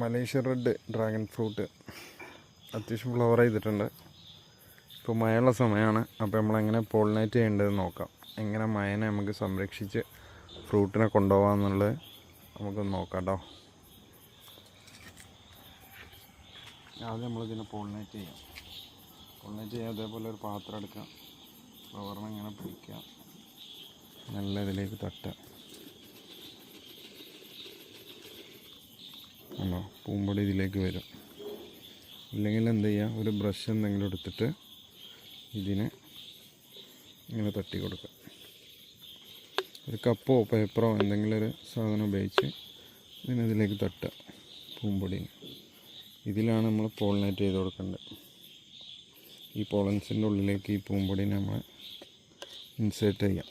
Malaysia red dragon fruit അത്യാവശ്യം flower ചെയ്തിട്ടുണ്ട്. ഇപ്പോൾ മഴയുള്ള സമയമാണ്. അപ്പോൾ നമ്മളെങ്ങനെ പോളിനേറ്റ് ചെയ്യേണ്ടതെന്ന് നോക്കാം. എങ്ങനെ മഴനെ നമുക്ക് സംരക്ഷിച്ച് ഫ്രൂട്ടിനെ കൊണ്ടുപോകാമെന്നുള്ളത് നമുക്കൊന്ന് നോക്കാം കേട്ടോ. ആദ്യം നമ്മളിതിനെ പോളിനേറ്റ് ചെയ്യാം. അതേപോലെ ഒരു പാത്രം എടുക്കുക, ഫ്ലവറിനെ ഇങ്ങനെ പിടിക്കുക, നല്ല ഇതിലേക്ക് തട്ടുക. ആണോ, പൂമ്പൊടി ഇതിലേക്ക് വരും. ഇല്ലെങ്കിൽ എന്ത് ചെയ്യുക, ഒരു ബ്രഷ് എന്തെങ്കിലും എടുത്തിട്ട് ഇതിനെ ഇങ്ങനെ തട്ടി കൊടുക്കുക. ഒരു കപ്പോ പേപ്പറോ എന്തെങ്കിലും ഒരു സാധനം ഉപയോഗിച്ച് ഇതിലേക്ക് തട്ടുക പൂമ്പൊടി. ഇതിലാണ് നമ്മൾ പോളിനേറ്റ് ചെയ്ത് കൊടുക്കേണ്ടത്. ഈ പോളൻസിൻ്റെ ഉള്ളിലേക്ക് ഈ പൂമ്പൊടി നമ്മൾ ഇൻസേർട്ട് ചെയ്യാം.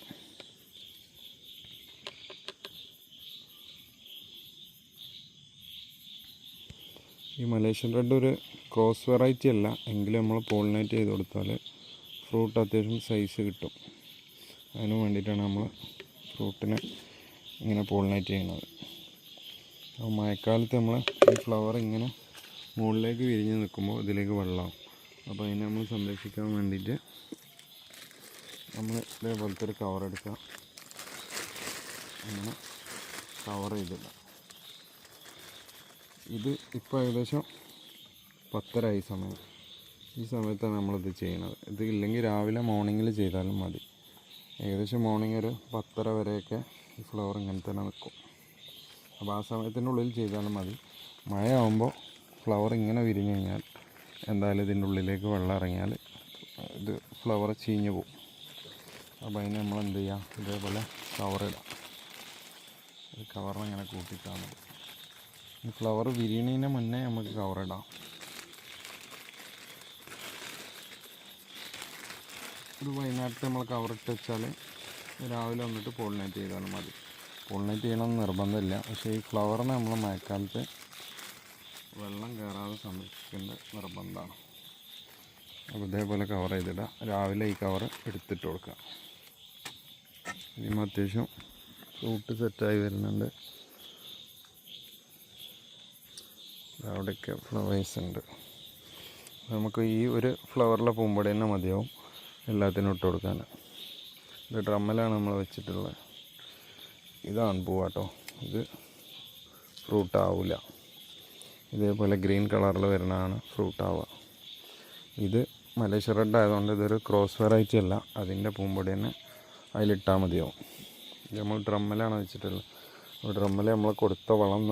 ഈ മലേഷ്യൻ റെഡ് ഒരു ക്രോസ് വെറൈറ്റി അല്ല, എങ്കിലും നമ്മൾ പോളിനേറ്റ് ചെയ്ത് കൊടുത്താൽ ഫ്രൂട്ട് അത്യാവശ്യം സൈസ് കിട്ടും. അതിന് വേണ്ടിയിട്ടാണ് നമ്മൾ ഫ്രൂട്ടിനെ ഇങ്ങനെ പോളിനേറ്റ് ചെയ്യുന്നത്. അപ്പോൾ മഴക്കാലത്ത് നമ്മൾ ഈ ഫ്ലവർ ഇങ്ങനെ മുകളിലേക്ക് വിരിഞ്ഞ് നിൽക്കുമ്പോൾ ഇതിലേക്ക് വെള്ളമാവും. അപ്പോൾ അതിനെ നമ്മൾ സംരക്ഷിക്കാൻ വേണ്ടിയിട്ട് നമ്മൾ ഇതേപോലത്തെ ഒരു കവർ എടുക്കുക, അങ്ങനെ കവർ ചെയ്തില്ല. ഇത് ഇപ്പോൾ ഏകദേശം 10:30 സമയം. ഈ സമയത്താണ് നമ്മളിത് ചെയ്യണത്. ഇത് ഇല്ലെങ്കിൽ രാവിലെ മോർണിംഗിൽ ചെയ്താലും മതി. ഏകദേശം മോർണിംഗ് ഒരു 10:30 വരെയൊക്കെ ഈ ഫ്ലവർ ഇങ്ങനെ തന്നെ നിൽക്കും. അപ്പോൾ ആ സമയത്തിൻ്റെ ഉള്ളിൽ ചെയ്താലും മതി. മഴ ആകുമ്പോൾ ഫ്ലവർ ഇങ്ങനെ വിരിഞ്ഞ് കഴിഞ്ഞാൽ എന്തായാലും ഇതിൻ്റെ ഉള്ളിലേക്ക് വെള്ളം ഇറങ്ങിയാൽ ഇത് ഫ്ലവർ ചീഞ്ഞ് പോകും. അപ്പോൾ അതിന് നമ്മൾ എന്ത് ചെയ്യുക, ഇതേപോലെ കവറിടാം. ഈ കവറിനെ ഇങ്ങനെ കൂട്ടിയിട്ടാൽ മതി. ഈ ഫ്ലവർ വിരിയണതിന് മുന്നേ നമുക്ക് കവറിടാം. ഒരു വൈകുന്നേരത്തെ നമ്മൾ കവറിട്ട് വെച്ചാൽ രാവിലെ വന്നിട്ട് പോളിനേറ്റ് ചെയ്താലും മതി. പോളിനേറ്റ് ചെയ്യണമെന്ന് നിർബന്ധമില്ല. പക്ഷേ ഈ ഫ്ലവറിനെ നമ്മൾ മഴക്കാലത്ത് വെള്ളം കയറാതെ സംരക്ഷിക്കേണ്ട നിർബന്ധമാണ്. അപ്പോൾ ഇതേപോലെ കവർ ചെയ്തിടുക. രാവിലെ ഈ കവർ എടുത്തിട്ട് കൊടുക്കുക. ഇനിയും അത്യാവശ്യം ഫ്രൂട്ട് സെറ്റായി വരുന്നുണ്ട്. അവിടെയൊക്കെ ഫ്ലവേഴ്സ് ഉണ്ട്. നമുക്ക് ഈ ഒരു ഫ്ലവറിലെ പൂമ്പൊടി തന്നെ മതിയാവും എല്ലാത്തിനും ഇട്ട് കൊടുക്കാൻ. ഇത് ഡ്രമ്മിലാണ് നമ്മൾ വെച്ചിട്ടുള്ളത്. ഇതാണ് പൂവാട്ടോ. ഇത് ഫ്രൂട്ട് ആവില്ല. ഇതേപോലെ ഗ്രീൻ കളറിൽ വരുന്നതാണ് ഫ്രൂട്ട് ആവുക. ഇത് മലേഷ്യ റെഡ് ആയതുകൊണ്ട് ഇതൊരു ക്രോസ് വെറൈറ്റി അല്ല. അതിൻ്റെ പൂമ്പൊടി തന്നെ അതിലിട്ടാൽ മതിയാവും. ഇത് നമ്മൾ ഡ്രമ്മിലാണ് വെച്ചിട്ടുള്ളത്. ഡ്രമ്മിൽ നമ്മൾ കൊടുത്ത വളം